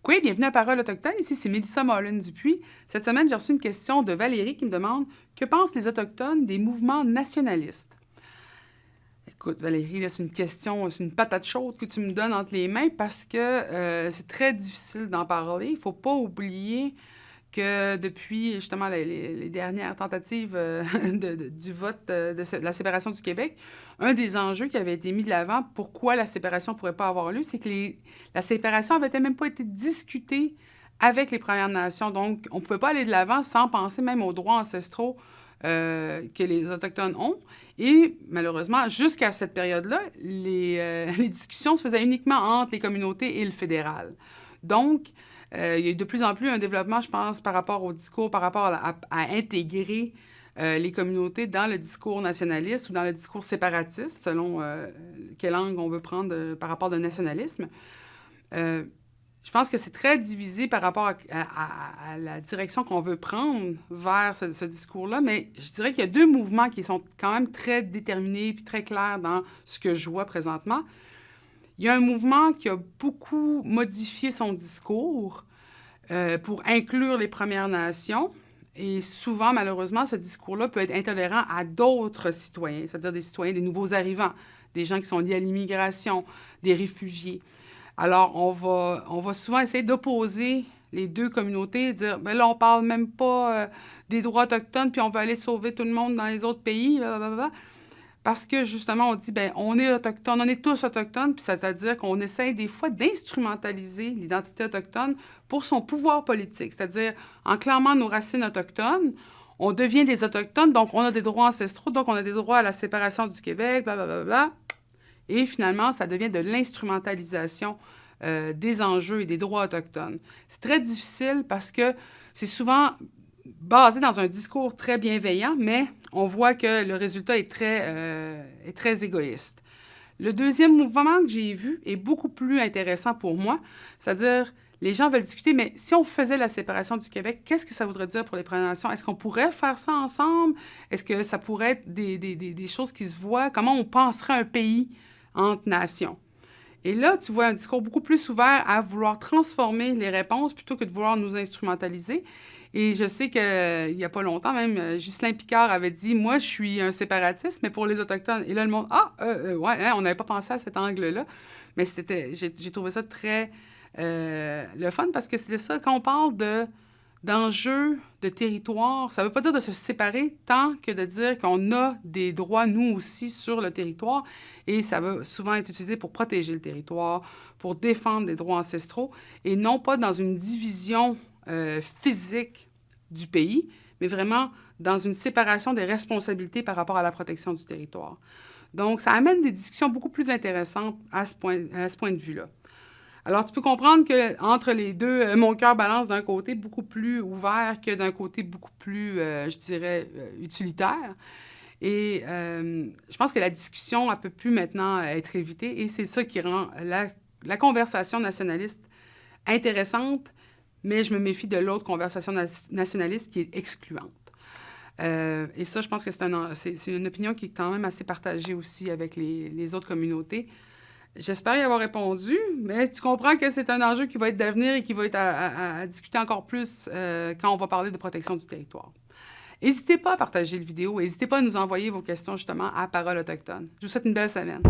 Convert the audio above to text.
Oui, bienvenue à Parole autochtone. Ici, c'est Mélissa Mollin-Dupuis. Cette semaine, j'ai reçu une question de Valérie qui me demande que pensent les Autochtones des mouvements nationalistes? Écoute, Valérie, là, c'est une question, c'est une patate chaude que tu me donnes entre les mains parce que c'est très difficile d'en parler. Il ne faut pas oublier que depuis justement les dernières tentatives du vote de la séparation du Québec, un des enjeux qui avait été mis de l'avant, pourquoi la séparation ne pourrait pas avoir lieu, c'est que la séparation n'avait même pas été discutée avec les Premières Nations. Donc, on ne pouvait pas aller de l'avant sans penser même aux droits ancestraux que les Autochtones ont. Et malheureusement, jusqu'à cette période-là, les discussions se faisaient uniquement entre les communautés et le fédéral. Donc, il y a eu de plus en plus un développement, je pense, par rapport au discours, par rapport à intégrer les communautés dans le discours nationaliste ou dans le discours séparatiste, selon quelle angle on veut prendre par rapport au nationalisme. Je pense que c'est très divisé par rapport à la direction qu'on veut prendre vers ce discours-là, mais je dirais qu'il y a deux mouvements qui sont quand même très déterminés puis très clairs dans ce que je vois présentement. Il y a un mouvement qui a beaucoup modifié son discours pour inclure les Premières Nations. Et souvent, malheureusement, ce discours-là peut être intolérant à d'autres citoyens, c'est-à-dire des citoyens, des nouveaux arrivants, des gens qui sont liés à l'immigration, des réfugiés. Alors, on va souvent essayer d'opposer les deux communautés, dire, ben là, on parle même pas des droits autochtones, puis on veut aller sauver tout le monde dans les autres pays, blablabla. Parce que, justement, on dit, ben on est autochtone, on est tous autochtones, puis c'est-à-dire qu'on essaie des fois d'instrumentaliser l'identité autochtone pour son pouvoir politique. C'est-à-dire, en clamant nos racines autochtones, on devient des autochtones, donc on a des droits ancestraux, donc on a des droits à la séparation du Québec, blablabla. Et finalement, ça devient de l'instrumentalisation des enjeux et des droits autochtones. C'est très difficile parce que c'est souvent basé dans un discours très bienveillant, mais on voit que le résultat est très égoïste. Le deuxième mouvement que j'ai vu est beaucoup plus intéressant pour moi, c'est-à-dire les gens veulent discuter, mais si on faisait la séparation du Québec, qu'est-ce que ça voudrait dire pour les Premières Nations? Est-ce qu'on pourrait faire ça ensemble? Est-ce que ça pourrait être des choses qui se voient? Comment on penserait un pays entre nations? Et là, tu vois un discours beaucoup plus ouvert à vouloir transformer les réponses plutôt que de vouloir nous instrumentaliser. Et je sais qu'il n'y a pas longtemps, même, Ghislain Picard avait dit « Moi, je suis un séparatiste, mais pour les Autochtones. » Et là, le monde « Ah, ouais, hein, on n'avait pas pensé à cet angle-là. » Mais j'ai trouvé ça très le fun parce que c'est ça, quand on parle d'enjeux de territoire, ça ne veut pas dire de se séparer tant que de dire qu'on a des droits, nous aussi, sur le territoire. Et ça va souvent être utilisé pour protéger le territoire, pour défendre des droits ancestraux, et non pas dans une division physique du pays, mais vraiment dans une séparation des responsabilités par rapport à la protection du territoire. Donc, ça amène des discussions beaucoup plus intéressantes à ce point de vue-là. Alors, tu peux comprendre qu'entre les deux, mon cœur balance d'un côté beaucoup plus ouvert que d'un côté beaucoup plus, je dirais, utilitaire. Et je pense que la discussion, elle ne peut plus maintenant être évitée. Et c'est ça qui rend la conversation nationaliste intéressante, mais je me méfie de l'autre conversation nationaliste qui est excluante. Et ça, je pense que c'est une opinion qui est quand même assez partagée aussi avec les autres communautés. J'espère y avoir répondu, mais tu comprends que c'est un enjeu qui va être d'avenir et qui va être à discuter encore plus quand on va parler de protection du territoire. N'hésitez pas à partager la vidéo, n'hésitez pas à nous envoyer vos questions justement à Parole autochtone. Je vous souhaite une belle semaine.